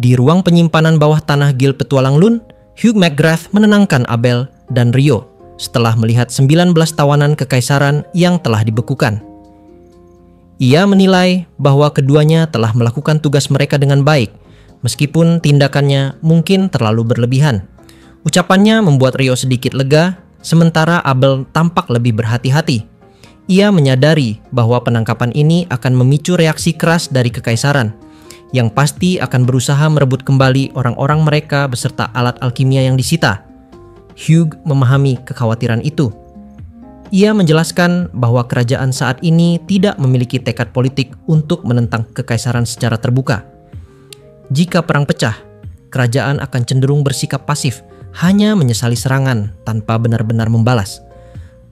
Di ruang penyimpanan bawah tanah Guild Petualang Lun, Hugh McGrath menenangkan Abel dan Rio setelah melihat 19 tawanan kekaisaran yang telah dibekukan. Ia menilai bahwa keduanya telah melakukan tugas mereka dengan baik, meskipun tindakannya mungkin terlalu berlebihan. Ucapannya membuat Rio sedikit lega, sementara Abel tampak lebih berhati-hati. Ia menyadari bahwa penangkapan ini akan memicu reaksi keras dari kekaisaran, yang pasti akan berusaha merebut kembali orang-orang mereka beserta alat alkimia yang disita. Hugh memahami kekhawatiran itu. Ia menjelaskan bahwa kerajaan saat ini tidak memiliki tekad politik untuk menentang kekaisaran secara terbuka. Jika perang pecah, kerajaan akan cenderung bersikap pasif, hanya menyesali serangan tanpa benar-benar membalas.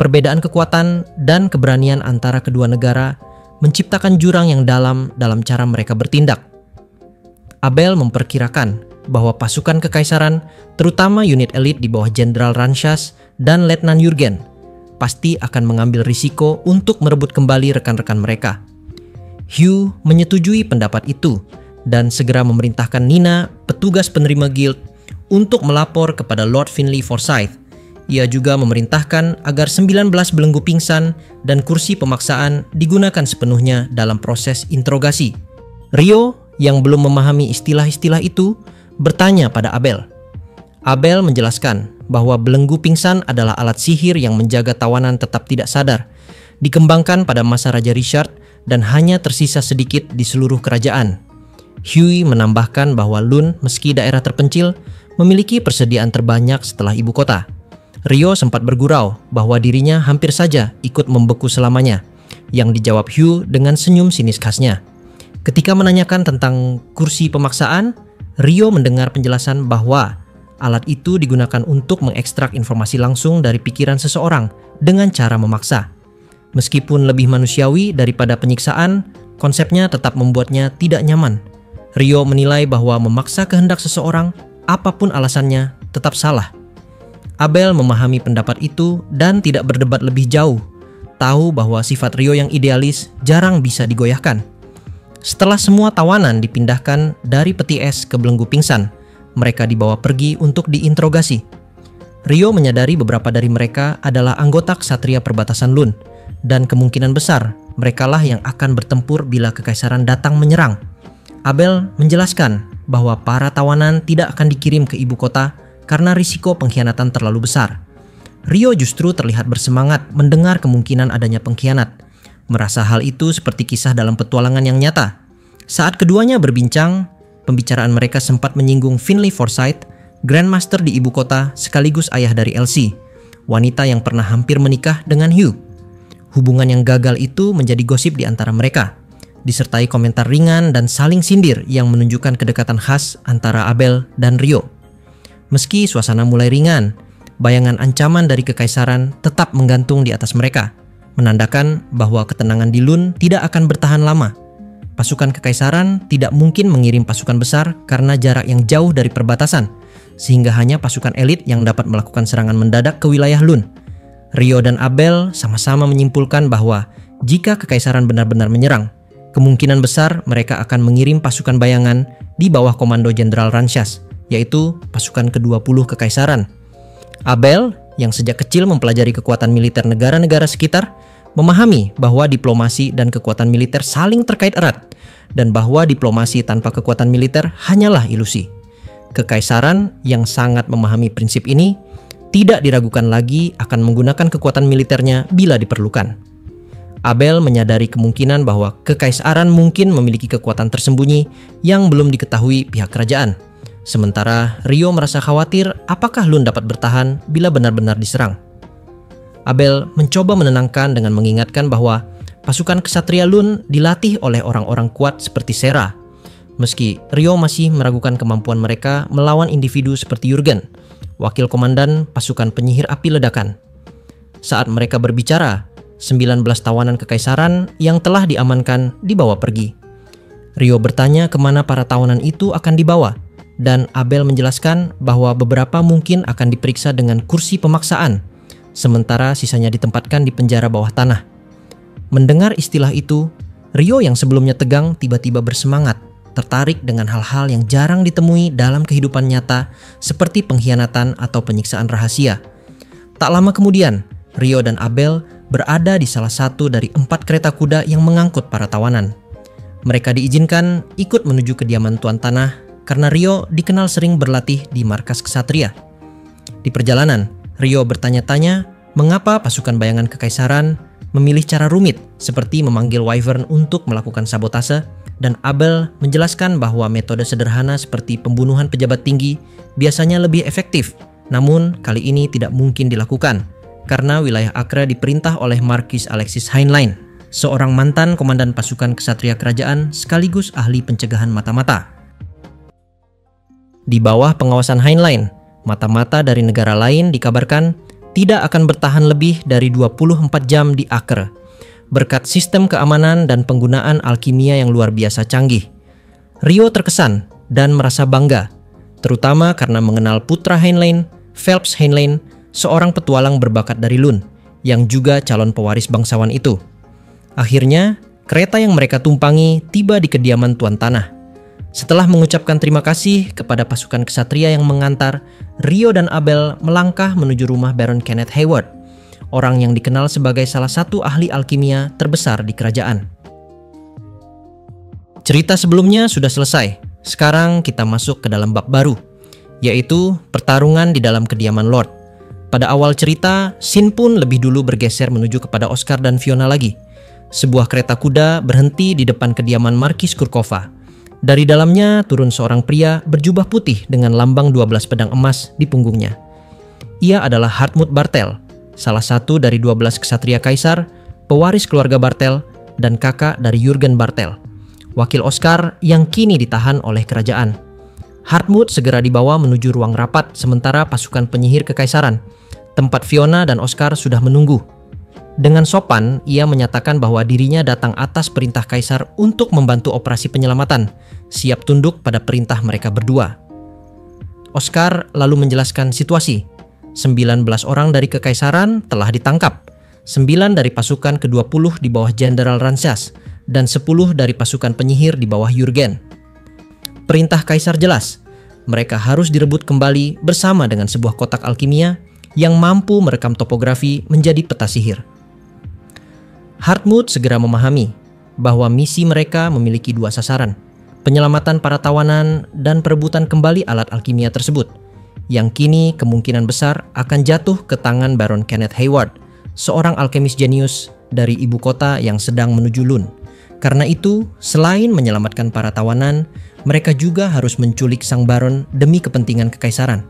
Perbedaan kekuatan dan keberanian antara kedua negara menciptakan jurang yang dalam cara mereka bertindak. Abel memperkirakan bahwa pasukan kekaisaran, terutama unit elit di bawah Jenderal Ranshas dan Letnan Jurgen, pasti akan mengambil risiko untuk merebut kembali rekan-rekan mereka. Hugh menyetujui pendapat itu dan segera memerintahkan Nina, petugas penerima guild, untuk melapor kepada Lord Finley Forsyth. Ia juga memerintahkan agar 19 belenggu pingsan dan kursi pemaksaan digunakan sepenuhnya dalam proses interogasi. Rio yang belum memahami istilah-istilah itu bertanya pada Abel. Abel menjelaskan bahwa belenggu pingsan adalah alat sihir yang menjaga tawanan tetap tidak sadar, dikembangkan pada masa Raja Richard dan hanya tersisa sedikit di seluruh kerajaan. Hugh menambahkan bahwa Lun, meski daerah terpencil, memiliki persediaan terbanyak setelah ibu kota. Rio sempat bergurau bahwa dirinya hampir saja ikut membeku selamanya, yang dijawab Hugh dengan senyum sinis khasnya. Ketika menanyakan tentang kursi pemaksaan, Rio mendengar penjelasan bahwa alat itu digunakan untuk mengekstrak informasi langsung dari pikiran seseorang dengan cara memaksa. Meskipun lebih manusiawi daripada penyiksaan, konsepnya tetap membuatnya tidak nyaman. Rio menilai bahwa memaksa kehendak seseorang, apapun alasannya, tetap salah. Abel memahami pendapat itu dan tidak berdebat lebih jauh, tahu bahwa sifat Rio yang idealis jarang bisa digoyahkan. Setelah semua tawanan dipindahkan dari peti es ke belenggu pingsan, mereka dibawa pergi untuk diinterogasi. Rio menyadari beberapa dari mereka adalah anggota ksatria perbatasan Lun, dan kemungkinan besar merekalah yang akan bertempur bila kekaisaran datang menyerang. Abel menjelaskan bahwa para tawanan tidak akan dikirim ke ibu kota karena risiko pengkhianatan terlalu besar. Rio justru terlihat bersemangat mendengar kemungkinan adanya pengkhianat, merasa hal itu seperti kisah dalam petualangan yang nyata. Saat keduanya berbincang, pembicaraan mereka sempat menyinggung Finley Forsyth, Grandmaster di ibu kota sekaligus ayah dari Elsie, wanita yang pernah hampir menikah dengan Hugh. Hubungan yang gagal itu menjadi gosip di antara mereka, disertai komentar ringan dan saling sindir yang menunjukkan kedekatan khas antara Abel dan Rio. Meski suasana mulai ringan, bayangan ancaman dari kekaisaran tetap menggantung di atas mereka, menandakan bahwa ketenangan di Lun tidak akan bertahan lama. Pasukan kekaisaran tidak mungkin mengirim pasukan besar karena jarak yang jauh dari perbatasan, sehingga hanya pasukan elit yang dapat melakukan serangan mendadak ke wilayah Lun. Rio dan Abel sama-sama menyimpulkan bahwa jika kekaisaran benar-benar menyerang, kemungkinan besar mereka akan mengirim pasukan bayangan di bawah komando Jenderal Ranshas, yaitu pasukan ke-20 kekaisaran. Abel, yang sejak kecil mempelajari kekuatan militer negara-negara sekitar, memahami bahwa diplomasi dan kekuatan militer saling terkait erat, dan bahwa diplomasi tanpa kekuatan militer hanyalah ilusi. Kekaisaran yang sangat memahami prinsip ini tidak diragukan lagi akan menggunakan kekuatan militernya bila diperlukan. Abel menyadari kemungkinan bahwa kekaisaran mungkin memiliki kekuatan tersembunyi yang belum diketahui pihak kerajaan. Sementara Rio merasa khawatir apakah Lun dapat bertahan bila benar-benar diserang. Abel mencoba menenangkan dengan mengingatkan bahwa pasukan ksatria Lun dilatih oleh orang-orang kuat seperti Sera. Meski Rio masih meragukan kemampuan mereka melawan individu seperti Jurgen, wakil komandan pasukan penyihir api ledakan. Saat mereka berbicara, 19 tawanan kekaisaran yang telah diamankan dibawa pergi. Rio bertanya kemana para tawanan itu akan dibawa, dan Abel menjelaskan bahwa beberapa mungkin akan diperiksa dengan kursi pemaksaan, sementara sisanya ditempatkan di penjara bawah tanah. Mendengar istilah itu, Rio yang sebelumnya tegang tiba-tiba bersemangat. tertarik dengan hal-hal yang jarang ditemui dalam kehidupan nyata seperti pengkhianatan atau penyiksaan rahasia. Tak lama kemudian, Rio dan Abel berada di salah satu dari 4 kereta kuda yang mengangkut para tawanan. Mereka diizinkan ikut menuju kediaman Tuan Tanah karena Rio dikenal sering berlatih di markas ksatria. Di perjalanan, Rio bertanya-tanya mengapa pasukan bayangan kekaisaran memilih cara rumit seperti memanggil Wyvern untuk melakukan sabotase, dan Abel menjelaskan bahwa metode sederhana seperti pembunuhan pejabat tinggi biasanya lebih efektif, namun kali ini tidak mungkin dilakukan karena wilayah Acre diperintah oleh Marquis Alexis Heinlein, seorang mantan komandan pasukan ksatria kerajaan sekaligus ahli pencegahan mata-mata. Di bawah pengawasan Heinlein, mata-mata dari negara lain dikabarkan tidak akan bertahan lebih dari 24 jam di Acre, berkat sistem keamanan dan penggunaan alkimia yang luar biasa canggih. Rio terkesan dan merasa bangga, terutama karena mengenal putra Heinlein, Phelps Heinlein, seorang petualang berbakat dari Lund, yang juga calon pewaris bangsawan itu. Akhirnya, kereta yang mereka tumpangi tiba di kediaman Tuan Tanah. Setelah mengucapkan terima kasih kepada pasukan ksatria yang mengantar, Rio dan Abel melangkah menuju rumah Baron Kenneth Hayward, orang yang dikenal sebagai salah satu ahli alkimia terbesar di kerajaan. Cerita sebelumnya sudah selesai. Sekarang kita masuk ke dalam bab baru, yaitu pertarungan di dalam kediaman Lord. Pada awal cerita, Sin pun lebih dulu bergeser menuju kepada Oscar dan Fiona lagi. Sebuah kereta kuda berhenti di depan kediaman Markis Kurkova. Dari dalamnya turun seorang pria berjubah putih dengan lambang 12 pedang emas di punggungnya. Ia adalah Hartmut Bartel, salah satu dari 12 ksatria kaisar, pewaris keluarga Bartel, dan kakak dari Jurgen Bartel, wakil Oscar yang kini ditahan oleh kerajaan. Hartmut segera dibawa menuju ruang rapat sementara pasukan penyihir kekaisaran, tempat Fiona dan Oscar sudah menunggu. Dengan sopan, ia menyatakan bahwa dirinya datang atas perintah kaisar untuk membantu operasi penyelamatan, siap tunduk pada perintah mereka berdua. Oscar lalu menjelaskan situasi. 19 orang dari kekaisaran telah ditangkap, 9 dari pasukan ke-20 di bawah Jenderal Ransias, dan 10 dari pasukan penyihir di bawah Jurgen. Perintah kaisar jelas, mereka harus direbut kembali bersama dengan sebuah kotak alkimia yang mampu merekam topografi menjadi peta sihir. Hartmut segera memahami bahwa misi mereka memiliki 2 sasaran, penyelamatan para tawanan dan perebutan kembali alat alkimia tersebut, yang kini kemungkinan besar akan jatuh ke tangan Baron Kenneth Hayward, seorang alkemis jenius dari ibu kota yang sedang menuju Lund. Karena itu, selain menyelamatkan para tawanan, mereka juga harus menculik sang Baron demi kepentingan kekaisaran.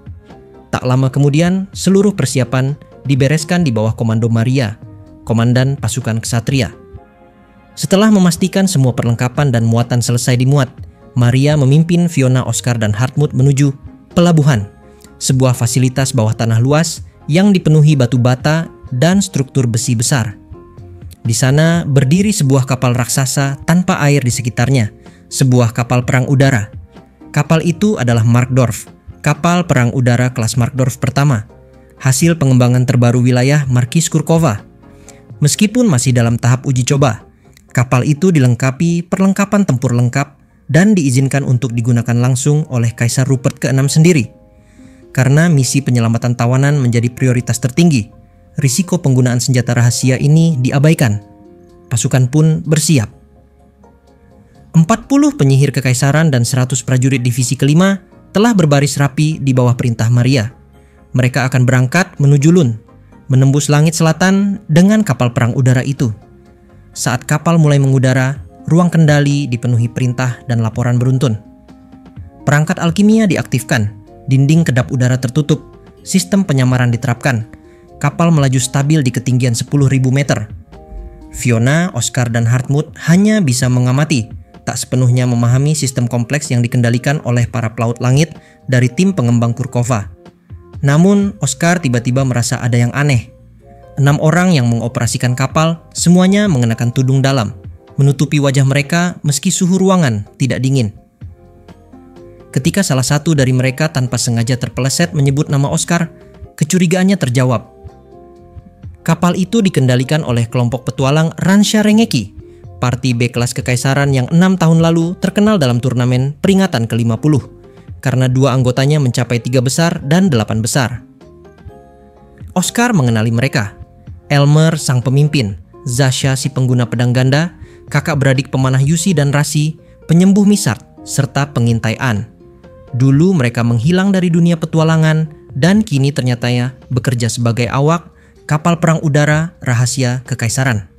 Tak lama kemudian, seluruh persiapan dibereskan di bawah komando Maria, komandan pasukan ksatria. Setelah memastikan semua perlengkapan dan muatan selesai dimuat, Maria memimpin Fiona, Oscar, dan Hartmut menuju pelabuhan, sebuah fasilitas bawah tanah luas yang dipenuhi batu bata dan struktur besi besar. Di sana berdiri sebuah kapal raksasa tanpa air di sekitarnya, sebuah kapal perang udara. Kapal itu adalah Markdorf, kapal perang udara kelas Markdorf pertama, hasil pengembangan terbaru wilayah Markis Kurkova. Meskipun masih dalam tahap uji coba, kapal itu dilengkapi perlengkapan tempur lengkap dan diizinkan untuk digunakan langsung oleh Kaisar Rupert ke-6 sendiri. Karena misi penyelamatan tawanan menjadi prioritas tertinggi, risiko penggunaan senjata rahasia ini diabaikan. Pasukan pun bersiap. 40 penyihir kekaisaran dan 100 prajurit divisi kelima telah berbaris rapi di bawah perintah Maria. Mereka akan berangkat menuju Lund, menembus langit selatan dengan kapal perang udara itu. Saat kapal mulai mengudara, ruang kendali dipenuhi perintah dan laporan beruntun. Perangkat alkimia diaktifkan, dinding kedap udara tertutup, sistem penyamaran diterapkan. Kapal melaju stabil di ketinggian 10.000 meter. Fiona, Oscar, dan Hartmut hanya bisa mengamati, tak sepenuhnya memahami sistem kompleks yang dikendalikan oleh para pelaut langit dari tim pengembang Kurkova. Namun, Oscar tiba-tiba merasa ada yang aneh. 6 orang yang mengoperasikan kapal semuanya mengenakan tudung dalam, menutupi wajah mereka meski suhu ruangan tidak dingin. Ketika salah satu dari mereka tanpa sengaja terpeleset menyebut nama Oscar, kecurigaannya terjawab. Kapal itu dikendalikan oleh kelompok petualang Ransha Rengeki, parti B kelas kekaisaran yang 6 tahun lalu terkenal dalam turnamen peringatan ke-50 karena 2 anggotanya mencapai 3 besar dan 8 besar. Oscar mengenali mereka. Elmer sang pemimpin, Zasha si pengguna pedang ganda, kakak beradik pemanah Yusi dan Rasi, penyembuh Misart, serta pengintai An. Dulu mereka menghilang dari dunia petualangan dan kini ternyata bekerja sebagai awak kapal perang udara rahasia kekaisaran.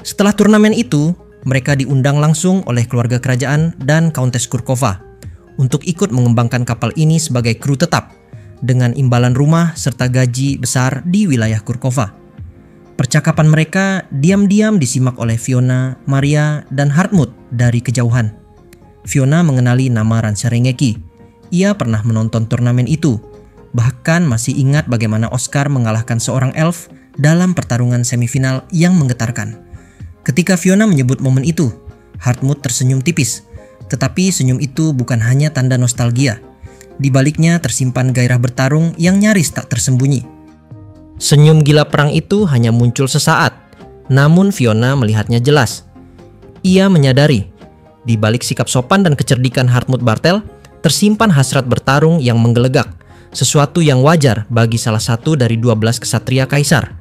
Setelah turnamen itu, mereka diundang langsung oleh keluarga kerajaan dan Countess Kurkova untuk ikut mengembangkan kapal ini sebagai kru tetap dengan imbalan rumah serta gaji besar di wilayah Kurkova. Percakapan mereka diam-diam disimak oleh Fiona, Maria, dan Hartmut dari kejauhan. Fiona mengenali nama Rancer Rengeki. Ia pernah menonton turnamen itu, bahkan masih ingat bagaimana Oscar mengalahkan seorang elf dalam pertarungan semifinal yang menggetarkan. Ketika Fiona menyebut momen itu, Hartmut tersenyum tipis, tetapi senyum itu bukan hanya tanda nostalgia. Di baliknya tersimpan gairah bertarung yang nyaris tak tersembunyi. Senyum gila perang itu hanya muncul sesaat, namun Fiona melihatnya jelas. Ia menyadari, di balik sikap sopan dan kecerdikan Hartmut Bartel, tersimpan hasrat bertarung yang menggelegak, sesuatu yang wajar bagi salah satu dari 12 kesatria kaisar.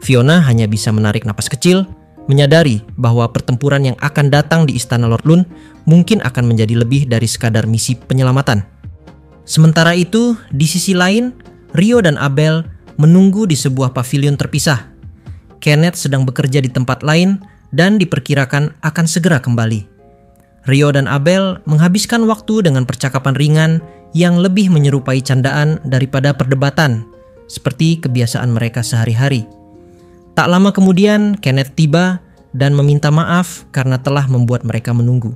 Fiona hanya bisa menarik napas kecil, menyadari bahwa pertempuran yang akan datang di istana Lord Lun mungkin akan menjadi lebih dari sekadar misi penyelamatan. Sementara itu, di sisi lain, Rio dan Abel menunggu di sebuah pavilion terpisah. Kenneth sedang bekerja di tempat lain dan diperkirakan akan segera kembali. Rio dan Abel menghabiskan waktu dengan percakapan ringan yang lebih menyerupai candaan daripada perdebatan, seperti kebiasaan mereka sehari-hari. Tak lama kemudian, Kenneth tiba dan meminta maaf karena telah membuat mereka menunggu.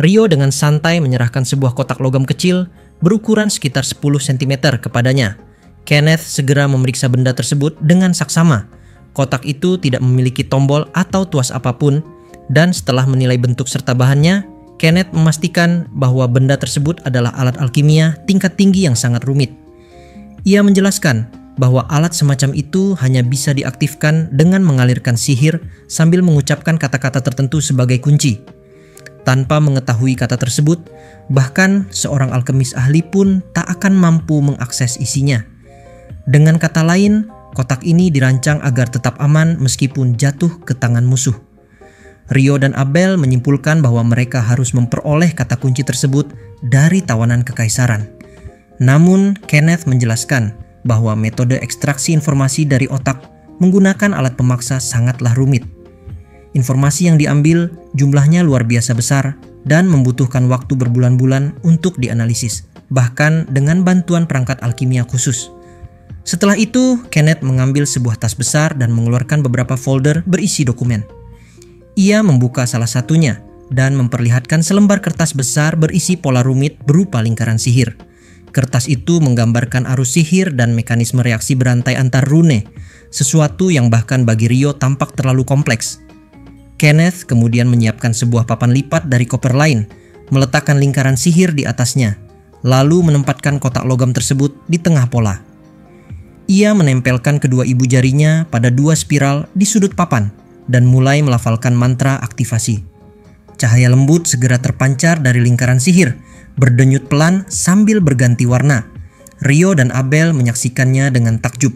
Rio dengan santai menyerahkan sebuah kotak logam kecil berukuran sekitar 10 cm kepadanya. Kenneth segera memeriksa benda tersebut dengan saksama. Kotak itu tidak memiliki tombol atau tuas apapun, dan setelah menilai bentuk serta bahannya, Kenneth memastikan bahwa benda tersebut adalah alat alkimia tingkat tinggi yang sangat rumit. Ia menjelaskan bahwa alat semacam itu hanya bisa diaktifkan dengan mengalirkan sihir sambil mengucapkan kata-kata tertentu sebagai kunci. Tanpa mengetahui kata tersebut, bahkan seorang alkemis ahli pun tak akan mampu mengakses isinya. Dengan kata lain, kotak ini dirancang agar tetap aman meskipun jatuh ke tangan musuh. Rio dan Abel menyimpulkan bahwa mereka harus memperoleh kata kunci tersebut dari tawanan kekaisaran. Namun, Kenneth menjelaskan bahwa metode ekstraksi informasi dari otak menggunakan alat pemaksa sangatlah rumit. Informasi yang diambil jumlahnya luar biasa besar dan membutuhkan waktu berbulan-bulan untuk dianalisis, bahkan dengan bantuan perangkat alkimia khusus. Setelah itu, Kenneth mengambil sebuah tas besar dan mengeluarkan beberapa folder berisi dokumen. Ia membuka salah satunya dan memperlihatkan selembar kertas besar berisi pola rumit berupa lingkaran sihir. Kertas itu menggambarkan arus sihir dan mekanisme reaksi berantai antar rune, sesuatu yang bahkan bagi Rio tampak terlalu kompleks. Kenneth kemudian menyiapkan sebuah papan lipat dari koper lain, meletakkan lingkaran sihir di atasnya, lalu menempatkan kotak logam tersebut di tengah pola. Ia menempelkan kedua ibu jarinya pada 2 spiral di sudut papan dan mulai melafalkan mantra aktivasi. Cahaya lembut segera terpancar dari lingkaran sihir, berdenyut pelan sambil berganti warna. Rio dan Abel menyaksikannya dengan takjub.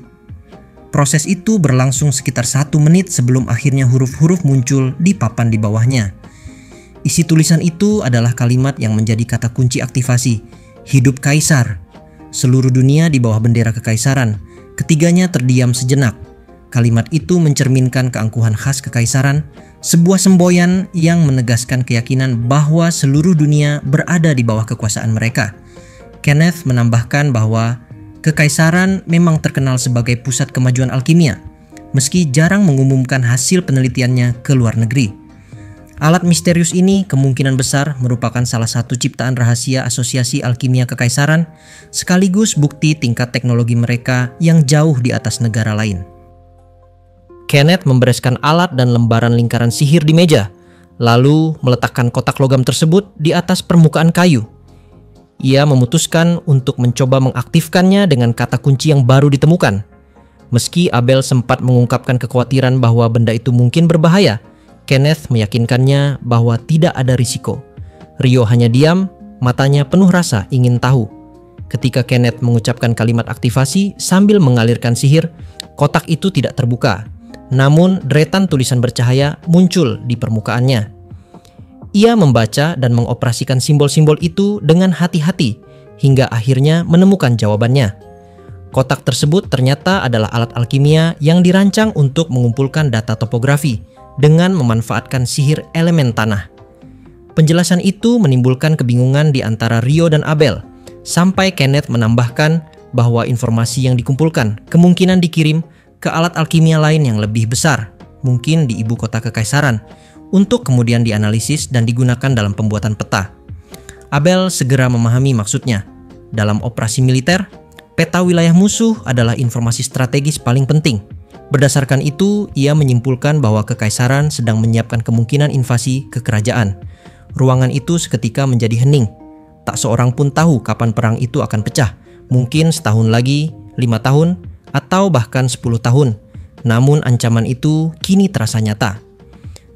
Proses itu berlangsung sekitar 1 menit sebelum akhirnya huruf-huruf muncul di papan di bawahnya. Isi tulisan itu adalah kalimat yang menjadi kata kunci aktivasi, "Hidup Kaisar." Seluruh dunia di bawah bendera kekaisaran. Ketiganya terdiam sejenak. Kalimat itu mencerminkan keangkuhan khas kekaisaran, sebuah semboyan yang menegaskan keyakinan bahwa seluruh dunia berada di bawah kekuasaan mereka. Kenneth menambahkan bahwa kekaisaran memang terkenal sebagai pusat kemajuan alkimia, meski jarang mengumumkan hasil penelitiannya ke luar negeri. Alat misterius ini kemungkinan besar merupakan salah satu ciptaan rahasia Asosiasi Alkimia Kekaisaran, sekaligus bukti tingkat teknologi mereka yang jauh di atas negara lain. Kenneth membereskan alat dan lembaran lingkaran sihir di meja, lalu meletakkan kotak logam tersebut di atas permukaan kayu. Ia memutuskan untuk mencoba mengaktifkannya dengan kata kunci yang baru ditemukan. Meski Abel sempat mengungkapkan kekhawatiran bahwa benda itu mungkin berbahaya, Kenneth meyakinkannya bahwa tidak ada risiko. Rio hanya diam, matanya penuh rasa ingin tahu. Ketika Kenneth mengucapkan kalimat aktivasi sambil mengalirkan sihir, kotak itu tidak terbuka. Namun deretan tulisan bercahaya muncul di permukaannya. Ia membaca dan mengoperasikan simbol-simbol itu dengan hati-hati hingga akhirnya menemukan jawabannya. Kotak tersebut ternyata adalah alat alkimia yang dirancang untuk mengumpulkan data topografi dengan memanfaatkan sihir elemen tanah. Penjelasan itu menimbulkan kebingungan di antara Rio dan Abel, sampai Kenneth menambahkan bahwa informasi yang dikumpulkan kemungkinan dikirim ke alat alkimia lain yang lebih besar, mungkin di ibu kota kekaisaran, untuk kemudian dianalisis dan digunakan dalam pembuatan peta. Abel segera memahami maksudnya. Dalam operasi militer, peta wilayah musuh adalah informasi strategis paling penting. Berdasarkan itu, ia menyimpulkan bahwa kekaisaran sedang menyiapkan kemungkinan invasi ke kerajaan. Ruangan itu seketika menjadi hening. Tak seorang pun tahu kapan perang itu akan pecah. Mungkin setahun lagi, 5 tahun, atau bahkan 10 tahun. Namun ancaman itu kini terasa nyata.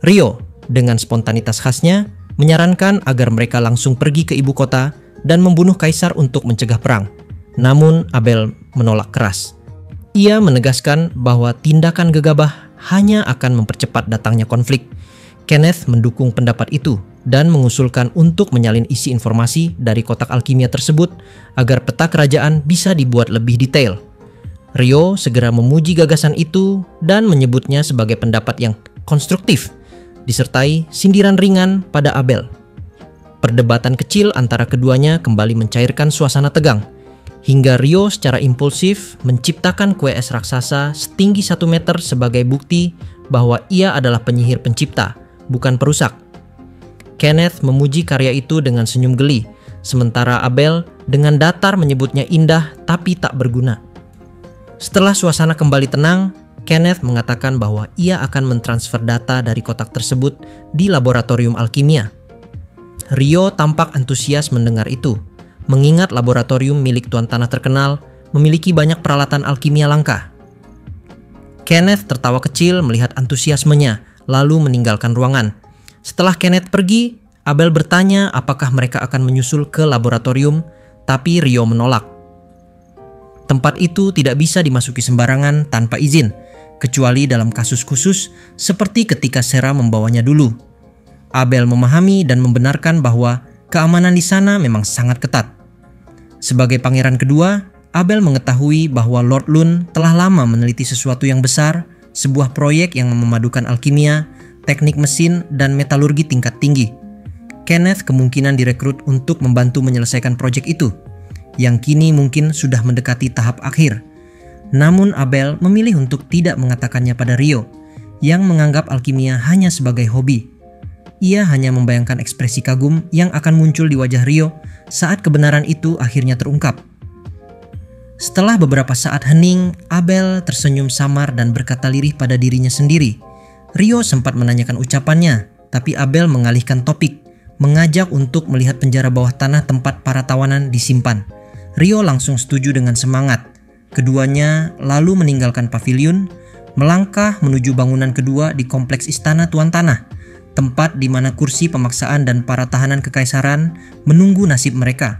Rio, dengan spontanitas khasnya, menyarankan agar mereka langsung pergi ke ibu kota dan membunuh kaisar untuk mencegah perang. Namun Abel menolak keras. Ia menegaskan bahwa tindakan gegabah hanya akan mempercepat datangnya konflik. Kenneth mendukung pendapat itu dan mengusulkan untuk menyalin isi informasi dari kotak alkimia tersebut agar peta kerajaan bisa dibuat lebih detail. Rio segera memuji gagasan itu dan menyebutnya sebagai pendapat yang konstruktif, disertai sindiran ringan pada Abel. Perdebatan kecil antara keduanya kembali mencairkan suasana tegang, hingga Rio secara impulsif menciptakan kue es raksasa setinggi 1 meter sebagai bukti bahwa ia adalah penyihir pencipta, bukan perusak. Kenneth memuji karya itu dengan senyum geli, sementara Abel dengan datar menyebutnya indah tapi tak berguna. Setelah suasana kembali tenang, Kenneth mengatakan bahwa ia akan mentransfer data dari kotak tersebut di laboratorium alkimia. Rio tampak antusias mendengar itu, mengingat laboratorium milik tuan tanah terkenal memiliki banyak peralatan alkimia langka. Kenneth tertawa kecil melihat antusiasmenya, lalu meninggalkan ruangan. Setelah Kenneth pergi, Abel bertanya apakah mereka akan menyusul ke laboratorium, tapi Rio menolak. Tempat itu tidak bisa dimasuki sembarangan tanpa izin, kecuali dalam kasus khusus seperti ketika Sera membawanya dulu. Abel memahami dan membenarkan bahwa keamanan di sana memang sangat ketat. Sebagai pangeran kedua, Abel mengetahui bahwa Lord Lun telah lama meneliti sesuatu yang besar, sebuah proyek yang memadukan alkimia, teknik mesin, dan metalurgi tingkat tinggi. Kenneth kemungkinan direkrut untuk membantu menyelesaikan proyek itu, yang kini mungkin sudah mendekati tahap akhir. Namun Abel memilih untuk tidak mengatakannya pada Rio, yang menganggap alkimia hanya sebagai hobi. Ia hanya membayangkan ekspresi kagum yang akan muncul di wajah Rio saat kebenaran itu akhirnya terungkap. Setelah beberapa saat hening, Abel tersenyum samar dan berkata lirih pada dirinya sendiri. Rio sempat menanyakan ucapannya, tapi Abel mengalihkan topik, mengajak untuk melihat penjara bawah tanah tempat para tawanan disimpan. Rio langsung setuju dengan semangat. Keduanya lalu meninggalkan paviliun, melangkah menuju bangunan kedua di kompleks Istana Tuan Tanah, tempat di mana kursi pemaksaan dan para tahanan kekaisaran menunggu nasib mereka.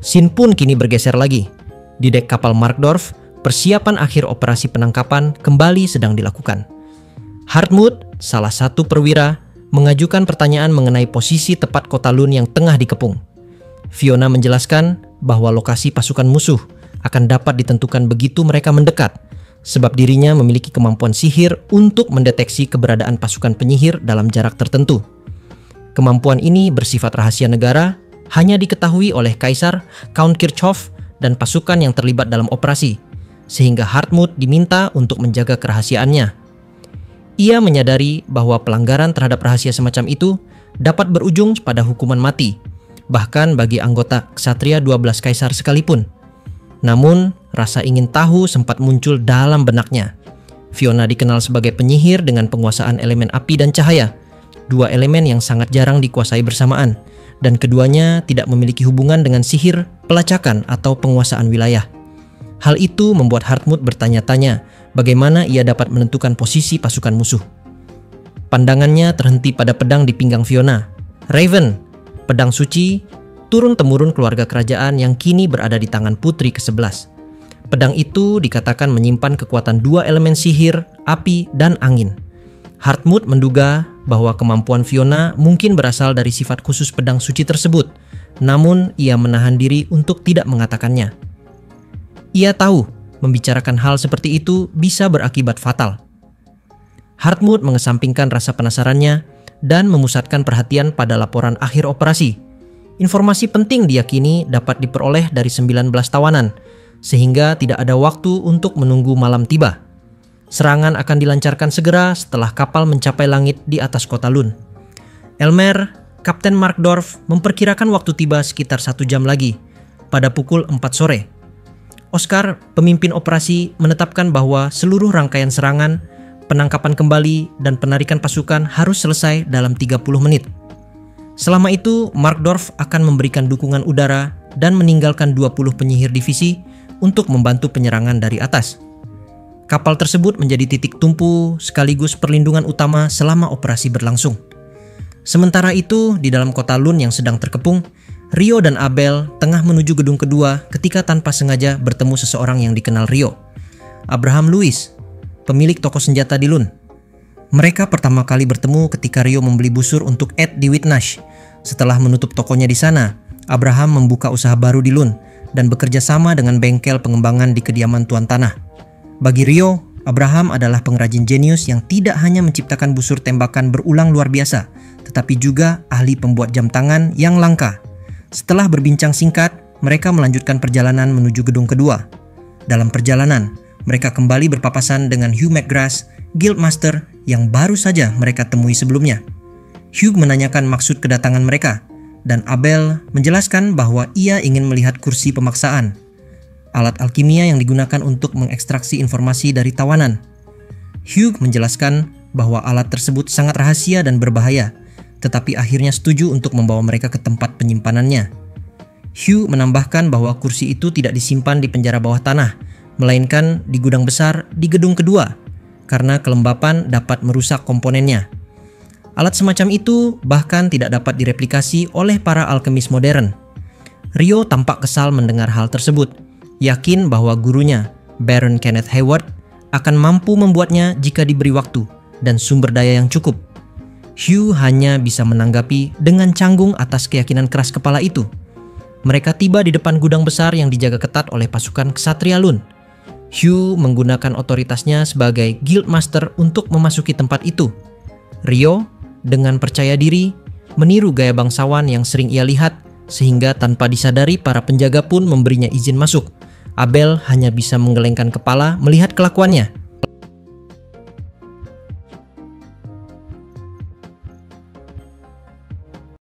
Scene pun kini bergeser lagi. Di dek kapal Markdorf, persiapan akhir operasi penangkapan kembali sedang dilakukan. Hartmut, salah satu perwira, mengajukan pertanyaan mengenai posisi tepat kota Lun yang tengah dikepung. Fiona menjelaskan bahwa lokasi pasukan musuh akan dapat ditentukan begitu mereka mendekat, sebab dirinya memiliki kemampuan sihir untuk mendeteksi keberadaan pasukan penyihir dalam jarak tertentu. Kemampuan ini bersifat rahasia negara, hanya diketahui oleh Kaisar, Count Kirchhoff, dan pasukan yang terlibat dalam operasi, sehingga Hartmut diminta untuk menjaga kerahasiaannya. Ia menyadari bahwa pelanggaran terhadap rahasia semacam itu dapat berujung pada hukuman mati, bahkan bagi anggota Ksatria 12 Kaisar sekalipun. Namun, rasa ingin tahu sempat muncul dalam benaknya. Fiona dikenal sebagai penyihir dengan penguasaan elemen api dan cahaya, dua elemen yang sangat jarang dikuasai bersamaan, dan keduanya tidak memiliki hubungan dengan sihir, pelacakan, atau penguasaan wilayah. Hal itu membuat Hartmut bertanya-tanya bagaimana ia dapat menentukan posisi pasukan musuh. Pandangannya terhenti pada pedang di pinggang Fiona. Raven, pedang suci, turun-temurun keluarga kerajaan yang kini berada di tangan putri ke-11. Pedang itu dikatakan menyimpan kekuatan dua elemen sihir, api dan angin. Hartmut menduga bahwa kemampuan Fiona mungkin berasal dari sifat khusus pedang suci tersebut, namun ia menahan diri untuk tidak mengatakannya. Ia tahu membicarakan hal seperti itu bisa berakibat fatal. Hartmut mengesampingkan rasa penasarannya dan memusatkan perhatian pada laporan akhir operasi. Informasi penting diyakini dapat diperoleh dari 19 tawanan, sehingga tidak ada waktu untuk menunggu malam tiba. Serangan akan dilancarkan segera setelah kapal mencapai langit di atas kota Lun. Elmer, Kapten Markdorf memperkirakan waktu tiba sekitar 1 jam lagi, pada pukul 4 sore. Oscar, pemimpin operasi, menetapkan bahwa seluruh rangkaian serangan, penangkapan kembali, dan penarikan pasukan harus selesai dalam 30 menit. Selama itu, Markdorf akan memberikan dukungan udara dan meninggalkan 20 penyihir divisi untuk membantu penyerangan dari atas. Kapal tersebut menjadi titik tumpu sekaligus perlindungan utama selama operasi berlangsung. Sementara itu, di dalam kota Lun yang sedang terkepung, Rio dan Abel tengah menuju gedung kedua ketika tanpa sengaja bertemu seseorang yang dikenal Rio, Abraham Lewis, pemilik toko senjata di Lun. Mereka pertama kali bertemu ketika Rio membeli busur untuk Ed di Whitnash. Setelah menutup tokonya di sana, Abraham membuka usaha baru di Lun dan bekerja sama dengan bengkel pengembangan di kediaman tuan tanah. Bagi Rio, Abraham adalah pengrajin jenius yang tidak hanya menciptakan busur tembakan berulang luar biasa, tetapi juga ahli pembuat jam tangan yang langka. Setelah berbincang singkat, mereka melanjutkan perjalanan menuju gedung kedua. Dalam perjalanan, mereka kembali berpapasan dengan Hugh McGrath, Guildmaster yang baru saja mereka temui sebelumnya. Hugh menanyakan maksud kedatangan mereka, dan Abel menjelaskan bahwa ia ingin melihat kursi pemaksaan, alat alkimia yang digunakan untuk mengekstraksi informasi dari tawanan. Hugh menjelaskan bahwa alat tersebut sangat rahasia dan berbahaya, tetapi akhirnya setuju untuk membawa mereka ke tempat penyimpanannya. Hugh menambahkan bahwa kursi itu tidak disimpan di penjara bawah tanah, melainkan di gudang besar di gedung kedua, karena kelembapan dapat merusak komponennya. Alat semacam itu bahkan tidak dapat direplikasi oleh para alkemis modern. Rio tampak kesal mendengar hal tersebut, yakin bahwa gurunya, Baron Kenneth Hayward, akan mampu membuatnya jika diberi waktu dan sumber daya yang cukup. Hugh hanya bisa menanggapi dengan canggung atas keyakinan keras kepala itu. Mereka tiba di depan gudang besar yang dijaga ketat oleh pasukan Ksatria Lun. Hugh menggunakan otoritasnya sebagai Guildmaster untuk memasuki tempat itu. Rio, dengan percaya diri, meniru gaya bangsawan yang sering ia lihat, sehingga tanpa disadari para penjaga pun memberinya izin masuk. Abel hanya bisa menggelengkan kepala melihat kelakuannya.